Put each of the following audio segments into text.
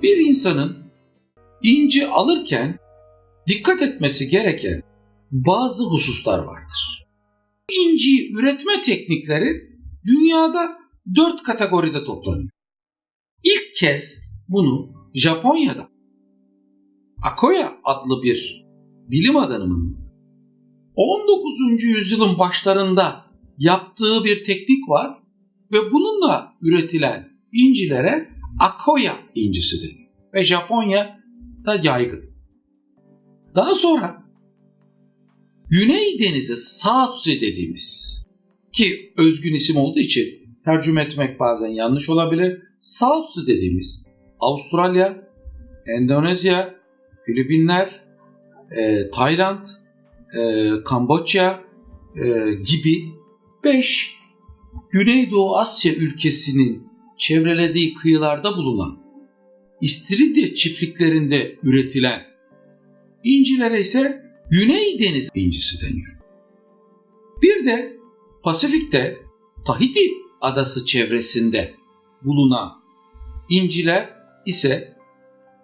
Bir insanın inci alırken dikkat etmesi gereken bazı hususlar vardır. İnciyi üretme teknikleri dünyada 4 kategoride toplanıyor. İlk kez bunu Japonya'da Akoya adlı bir bilim adamının 19. yüzyılın başlarında yaptığı bir teknik var ve bununla üretilen incilere Akoya incisi deniyor ve Japonya'da yaygın. Daha sonra Güney Denizi South Sea dediğimiz, ki özgün isim olduğu için tercüme etmek bazen yanlış olabilir, South Sea dediğimiz Avustralya, Endonezya, Filipinler, Tayland, Kamboçya gibi 5 Güneydoğu Asya ülkesinin çevrelediği kıyılarda bulunan İstiridye çiftliklerinde üretilen incilere ise Güney Deniz incisi deniyor. Bir de Pasifik'te Tahiti adası çevresinde bulunan inciler ise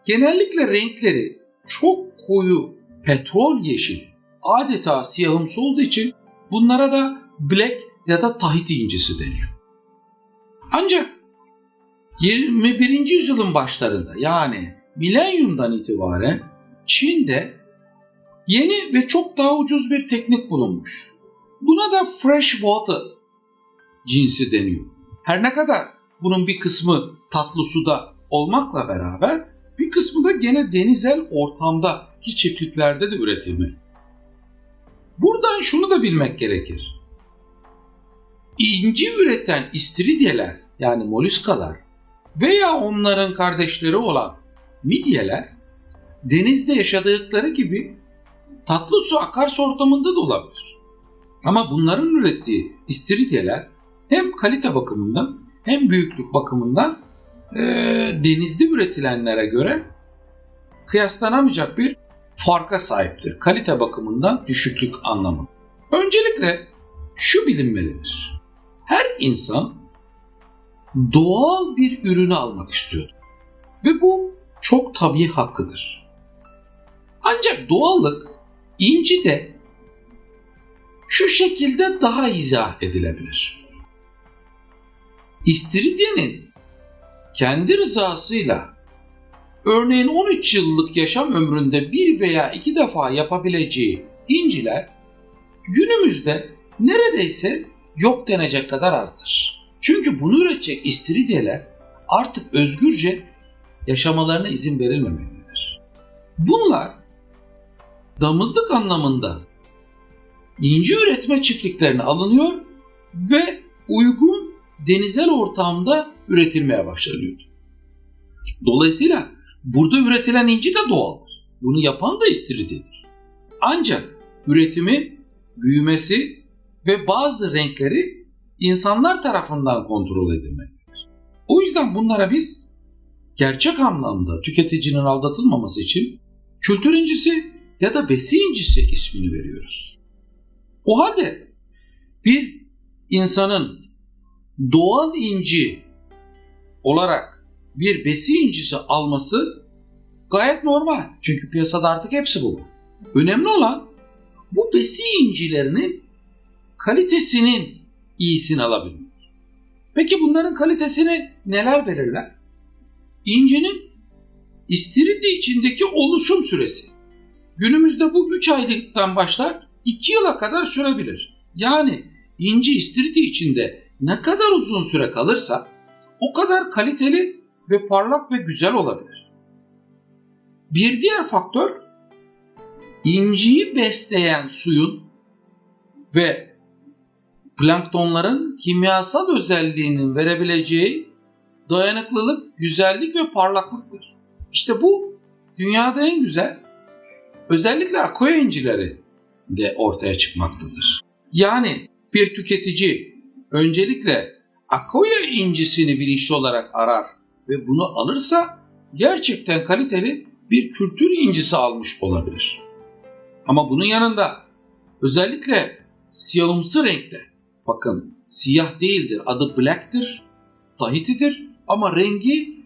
genellikle renkleri çok koyu petrol yeşili, adeta siyahımsı olduğu için bunlara da Black ya da Tahiti incisi deniyor. Ancak 21. yüzyılın başlarında, yani milenyumdan itibaren Çin'de yeni ve çok daha ucuz bir teknik bulunmuş. Buna da fresh water cinsi deniyor. Her ne kadar bunun bir kısmı tatlı suda olmakla beraber bir kısmı da gene denizel ortamdaki çiftliklerde de üretilmeli. Buradan şunu da bilmek gerekir. İnci üreten istiridyeler, yani molluskalar veya onların kardeşleri olan midyeler denizde yaşadıkları gibi tatlı su akarsu ortamında da olabilir. Ama bunların ürettiği istiridyeler hem kalite bakımından hem büyüklük bakımından denizde üretilenlere göre kıyaslanamayacak bir farka sahiptir. Kalite bakımından düşüklük anlamı. Öncelikle şu bilinmelidir. Her insan doğal bir ürünü almak istiyordur. Ve bu çok tabii hakkıdır. Ancak doğallık incide şu şekilde daha izah edilebilir. İstiridyenin kendi rızasıyla örneğin 13 yıllık yaşam ömründe bir veya 2 defa yapabileceği inciler günümüzde neredeyse yok denecek kadar azdır. Çünkü bunu üretecek istiridyeler artık özgürce yaşamalarına izin verilmemektedir. Bunlar damızlık anlamında inci üretme çiftliklerine alınıyor ve uygun denizel ortamda üretilmeye başlanıyordu. Dolayısıyla burada üretilen inci de doğaldır. Bunu yapan da istiridyedir. Ancak üretimi, büyümesi ve bazı renkleri insanlar tarafından kontrol edilmektedir. O yüzden bunlara biz gerçek anlamda tüketicinin aldatılmaması için kültür incisi ya da besi incisi ismini veriyoruz. O halde bir insanın doğal inci olarak bir besi incisi alması gayet normal. Çünkü piyasada artık hepsi bu. Önemli olan bu besi incilerinin kalitesinin iyisini alabilmek. Peki bunların kalitesini neler belirler? İncinin istiridye içindeki oluşum süresi. Günümüzde bu 3 aylıktan başlar 2 yıla kadar sürebilir. Yani inci istiridye içinde ne kadar uzun süre kalırsa o kadar kaliteli ve parlak ve güzel olabilir. Bir diğer faktör inciyi besleyen suyun ve planktonların kimyasal özelliğinin verebileceği dayanıklılık, güzellik ve parlaklıktır. İşte bu dünyada en güzel, özellikle Akoya incileri de ortaya çıkmaktadır. Yani bir tüketici öncelikle Akoya incisini bilinçli olarak arar ve bunu alırsa gerçekten kaliteli bir kültür incisi almış olabilir. Ama bunun yanında özellikle siyahımsı renkte, bakın siyah değildir, adı black'tir, Tahiti'dir ama rengi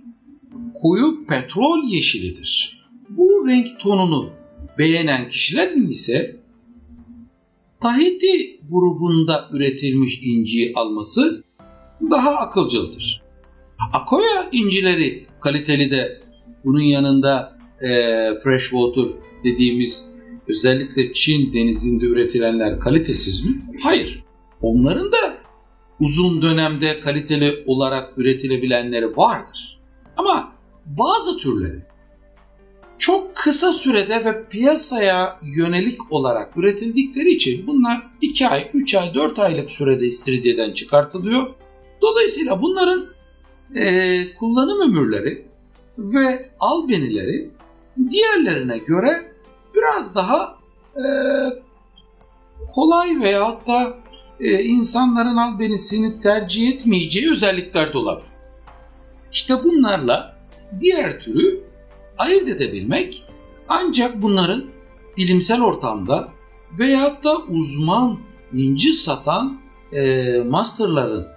koyu petrol yeşilidir. Bu renk tonunu beğenen kişilerin ise Tahiti grubunda üretilmiş inciyi alması daha akılcıldır. Akoya incileri kaliteli de bunun yanında freshwater dediğimiz özellikle Çin denizinde üretilenler kalitesiz mi? Hayır. Onların da uzun dönemde kaliteli olarak üretilebilenleri vardır. Ama bazı türleri çok kısa sürede ve piyasaya yönelik olarak üretildikleri için bunlar 2 ay, 3 ay, 4 aylık sürede istiridyeden çıkartılıyor. Dolayısıyla bunların kullanım ömürleri ve albenileri diğerlerine göre biraz daha kolay veyahut da insanların albenisini tercih etmeyeceği özellikler de olabilir. İşte bunlarla diğer türü ayırt edebilmek ancak bunların bilimsel ortamda veyahut da uzman inci satan masterların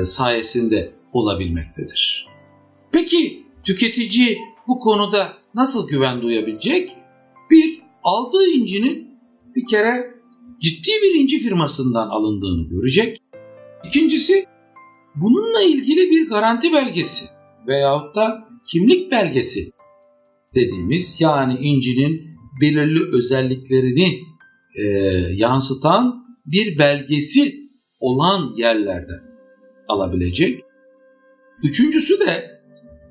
sayesinde olabilmektedir. Peki tüketici bu konuda nasıl güven duyabilecek? Bir, aldığı incinin bir kere ciddi bir inci firmasından alındığını görecek. İkincisi, bununla ilgili bir garanti belgesi veyahut da kimlik belgesi dediğimiz, yani incinin belirli özelliklerini yansıtan bir belgesi olan yerlerden alabilecek. Üçüncüsü de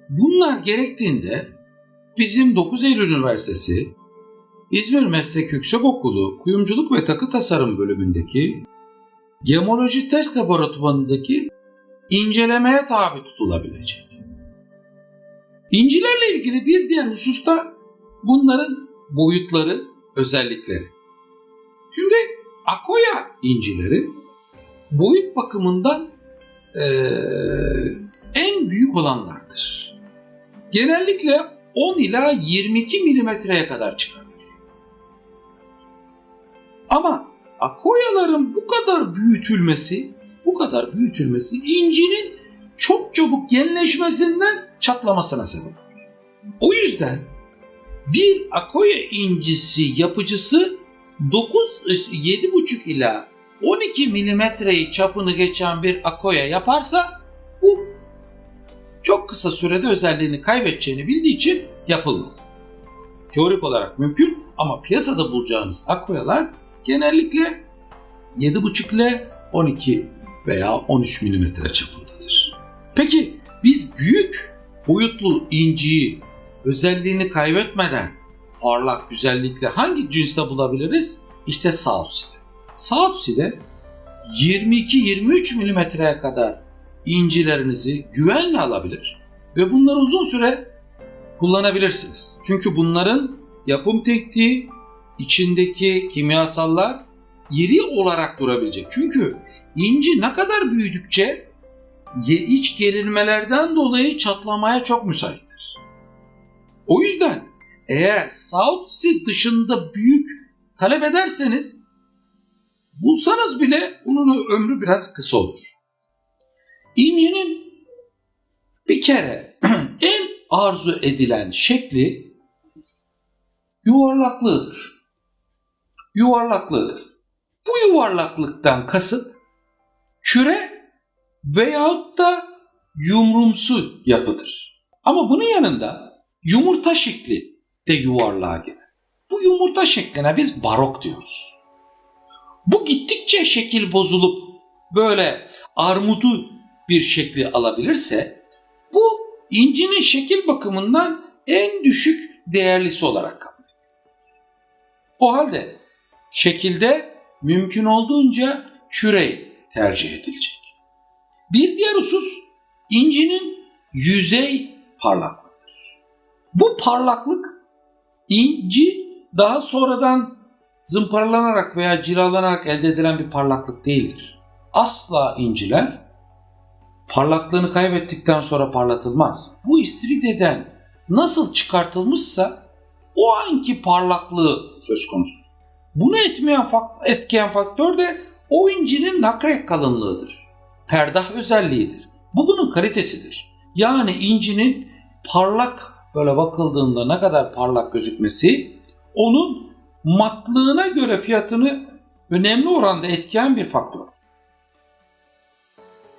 bunlar gerektiğinde bizim 9 Eylül Üniversitesi İzmir Meslek Yüksekokulu Kuyumculuk ve Takı Tasarım bölümündeki Gemoloji Test Laboratuvarı'ndaki incelemeye tabi tutulabilecek. İncilerle ilgili bir diğer hususta bunların boyutları, özellikleri. Şimdi Akoya incileri boyut bakımından en büyük olanlardır. Genellikle 10 ila 22 milimetreye kadar çıkar. Ama akoyaların bu kadar büyütülmesi incinin çok çabuk genleşmesinden çatlamasına sebep olur. O yüzden bir akoya incisi yapıcısı 7,5 ila 12 milimetreyi çapını geçen bir akoya yaparsa bu çok kısa sürede özelliğini kaybedeceğini bildiği için yapılmaz. Teorik olarak mümkün ama piyasada bulacağınız akoyalar genellikle 7,5 ile 12 veya 13 milimetre çapındadır. Peki biz büyük boyutlu inciyi özelliğini kaybetmeden parlak güzellikle hangi cinste bulabiliriz? İşte South Sea'de. South Sea'de 22-23 milimetreye kadar incilerinizi güvenle alabilir ve bunları uzun süre kullanabilirsiniz. Çünkü bunların yapım tekniği, içindeki kimyasallar iri olarak durabilecek. Çünkü inci ne kadar büyüdükçe iç gerilmelerden dolayı çatlamaya çok müsaittir. O yüzden eğer South Sea dışında büyük talep ederseniz bulsanız bile bunun ömrü biraz kısa olur. İncinin bir kere en arzu edilen şekli yuvarlaklığıdır. Bu yuvarlaklıktan kasıt küre veyahut da yumrumsu yapıdır. Ama bunun yanında yumurta şekli de yuvarlığa girer. Bu yumurta şekline biz barok diyoruz. Bu gittikçe şekil bozulup böyle armudu bir şekli alabilirse bu incinin şekil bakımından en düşük değerlisi olarak kabul edilir. O halde şekilde mümkün olduğunca küre tercih edilecek. Bir diğer husus incinin yüzey parlaklığıdır. Bu parlaklık inci daha sonradan zımparalanarak veya cilalanarak elde edilen bir parlaklık değildir. Asla inciler parlaklığını kaybettikten sonra parlatılmaz. Bu istiridye'den nasıl çıkartılmışsa o anki parlaklığı söz konusu. Bunu etkileyen faktör de o incinin nakrek kalınlığıdır. Perdah özelliğidir. Bu bunun kalitesidir. Yani incinin parlak, böyle bakıldığında ne kadar parlak gözükmesi onun matlığına göre fiyatını önemli oranda etkileyen bir faktör.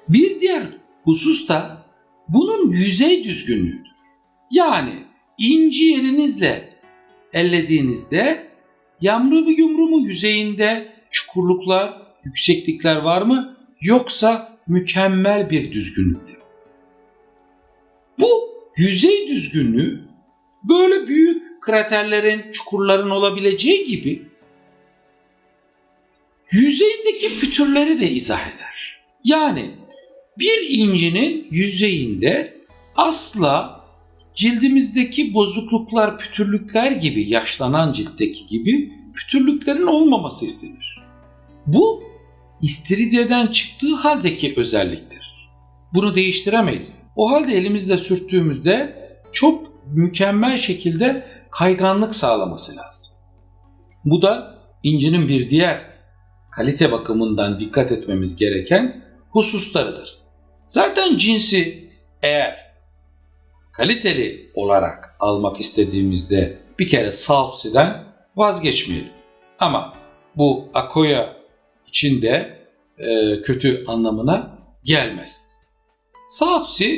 Bir diğer husus da bunun yüzey düzgünlüğüdür. Yani inci elinizle ellediğinizde yamru mu yumru mu yüzeyinde çukurluklar, yükseklikler var mı, yoksa mükemmel bir düzgünlükte? Bu yüzey düzgünlüğü böyle büyük kraterlerin, çukurların olabileceği gibi yüzeyindeki pütürleri de izah eder. Yani bir incinin yüzeyinde asla cildimizdeki bozukluklar, pütürlükler gibi, yaşlanan ciltteki gibi pütürlüklerin olmaması istenir. Bu istiridyeden çıktığı haldeki özelliktir. Bunu değiştiremeyiz. O halde elimizle sürttüğümüzde çok mükemmel şekilde kayganlık sağlaması lazım. Bu da incinin bir diğer kalite bakımından dikkat etmemiz gereken hususlarıdır. Zaten cinsi eğer kaliteli olarak almak istediğimizde bir kere Southsea'den vazgeçmeyelim. Ama bu Akoya için de kötü anlamına gelmez. Southsea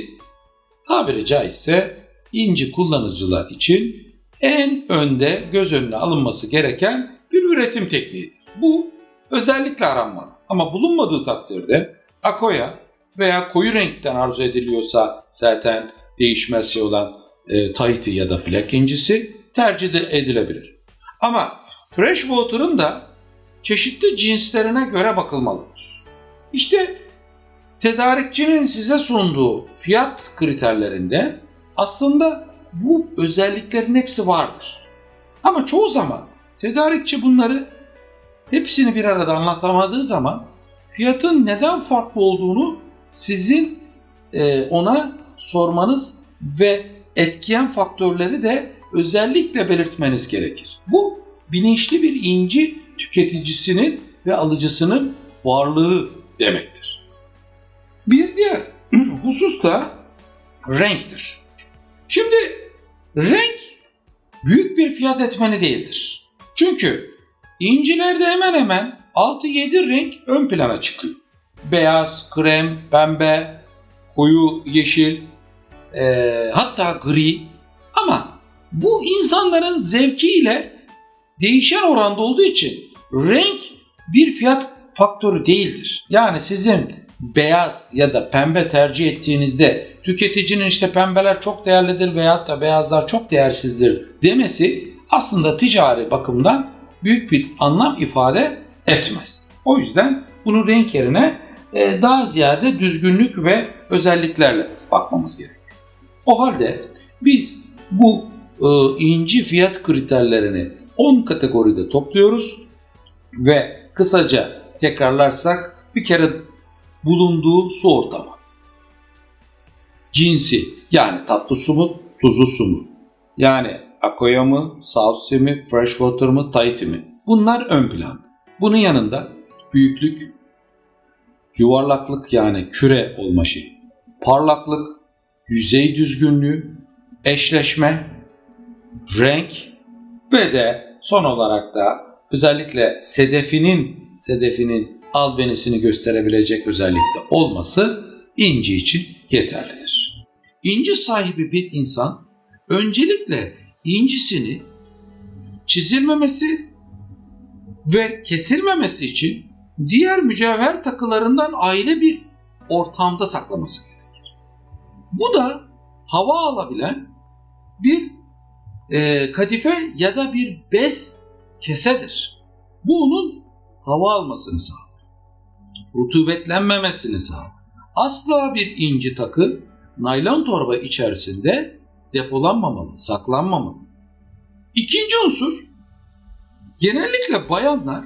tabiri caizse inci kullanıcılar için en önde göz önüne alınması gereken bir üretim tekniğidir. Bu özellikle aranmalı. Ama bulunmadığı takdirde Akoya veya koyu renkten arzu ediliyorsa zaten değişmez şey olan Tahiti ya da Black incisi tercih edilebilir. Ama Freshwater'ın da çeşitli cinslerine göre bakılmalıdır. İşte tedarikçinin size sunduğu fiyat kriterlerinde aslında bu özelliklerin hepsi vardır. Ama çoğu zaman tedarikçi bunları hepsini bir arada anlatamadığı zaman fiyatın neden farklı olduğunu sizin ona sormanız ve etkileyen faktörleri de özellikle belirtmeniz gerekir. Bu bilinçli bir inci tüketicisinin ve alıcısının varlığı demektir. Bir diğer husus da renktir. Şimdi renk büyük bir fiyat etmeni değildir. Çünkü incilerde hemen hemen 6-7 renk ön plana çıkıyor. Beyaz, krem, pembe, koyu yeşil, hatta gri. Ama bu insanların zevkiyle değişen oranda olduğu için renk bir fiyat faktörü değildir. Yani sizin beyaz ya da pembe tercih ettiğinizde tüketicinin işte pembeler çok değerlidir veyahut da beyazlar çok değersizdir demesi aslında ticari bakımdan büyük bir anlam ifade etmez. O yüzden bunu renk yerine daha ziyade düzgünlük ve özelliklerle bakmamız gerekiyor. O halde biz bu inci fiyat kriterlerini 10 kategoride topluyoruz ve kısaca tekrarlarsak bir kere bulunduğu su ortamı, cinsi yani tatlı su mu, tuzlu su mu, yani Akoya mı, Southsea mi, Freshwater mı, Tahiti mi? Bunlar ön plan. Bunun yanında büyüklük, yuvarlaklık yani küre olma şeyi, parlaklık, yüzey düzgünlüğü, eşleşme, renk ve de son olarak da özellikle sedefinin albenisini gösterebilecek özellikte olması inci için yeterlidir. İnci sahibi bir insan öncelikle incisini çizilmemesi ve kesilmemesi için diğer mücevher takılarından ayrı bir ortamda saklaması gerekir. Bu da hava alabilen bir kadife ya da bir bez kesedir. Bu onun hava almasını sağlar. Rutubetlenmemesini sağlar. Asla bir inci takı naylon torba içerisinde depolanmamalı, saklanmamalı. İkinci unsur, genellikle bayanlar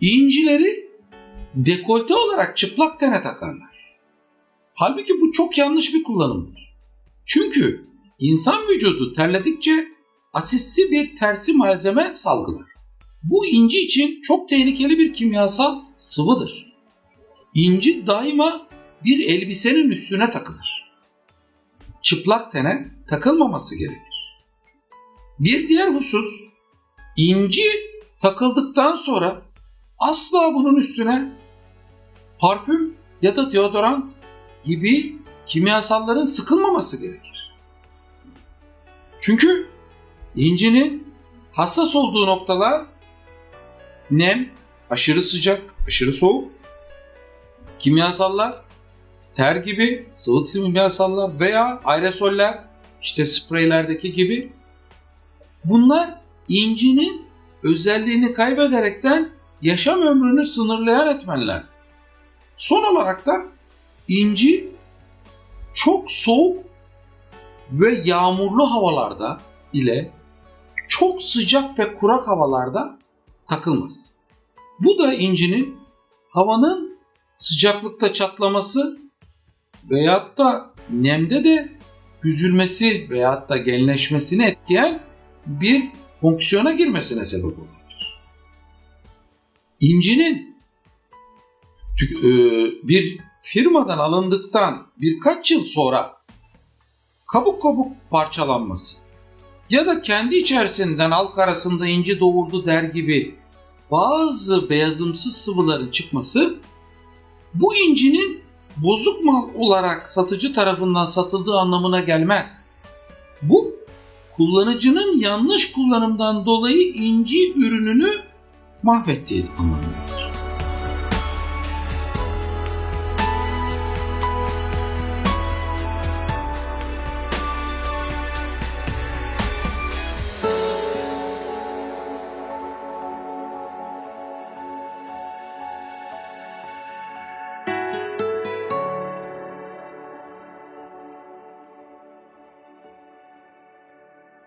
incileri dekolte olarak çıplak tene takarlar. Halbuki bu çok yanlış bir kullanımdır. Çünkü insan vücudu terledikçe asitli bir tersi malzeme salgılar. Bu inci için çok tehlikeli bir kimyasal sıvıdır. İnci daima bir elbisenin üstüne takılır. çıplak tene takılmaması gerekir. Bir diğer husus, inci takıldıktan sonra asla bunun üstüne parfüm ya da deodorant gibi kimyasalların sıkılmaması gerekir. Çünkü incinin hassas olduğu noktalar nem, aşırı sıcak, aşırı soğuk, kimyasallar, ter gibi sıvı kimyasallar veya aerosoller, işte spreylerdeki gibi, bunlar incinin özelliğini kaybederekten yaşam ömrünü sınırlayan etmenler. Son olarak da inci çok soğuk ve yağmurlu havalarda ile çok sıcak ve kurak havalarda takılmaz. Bu da incinin havanın sıcaklıkta çatlaması veyahut da nemde de büzülmesi veyahut da genleşmesini etkileyen bir fonksiyona girmesine sebep olur. İncinin bir firmadan alındıktan birkaç yıl sonra kabuk kabuk parçalanması ya da kendi içerisinden halk arasında inci doğurdu der gibi bazı beyazımsı sıvıların çıkması bu incinin bozuk mal olarak satıcı tarafından satıldığı anlamına gelmez. Bu kullanıcının yanlış kullanımdan dolayı inci ürününü mahvettiği anlamına gelir.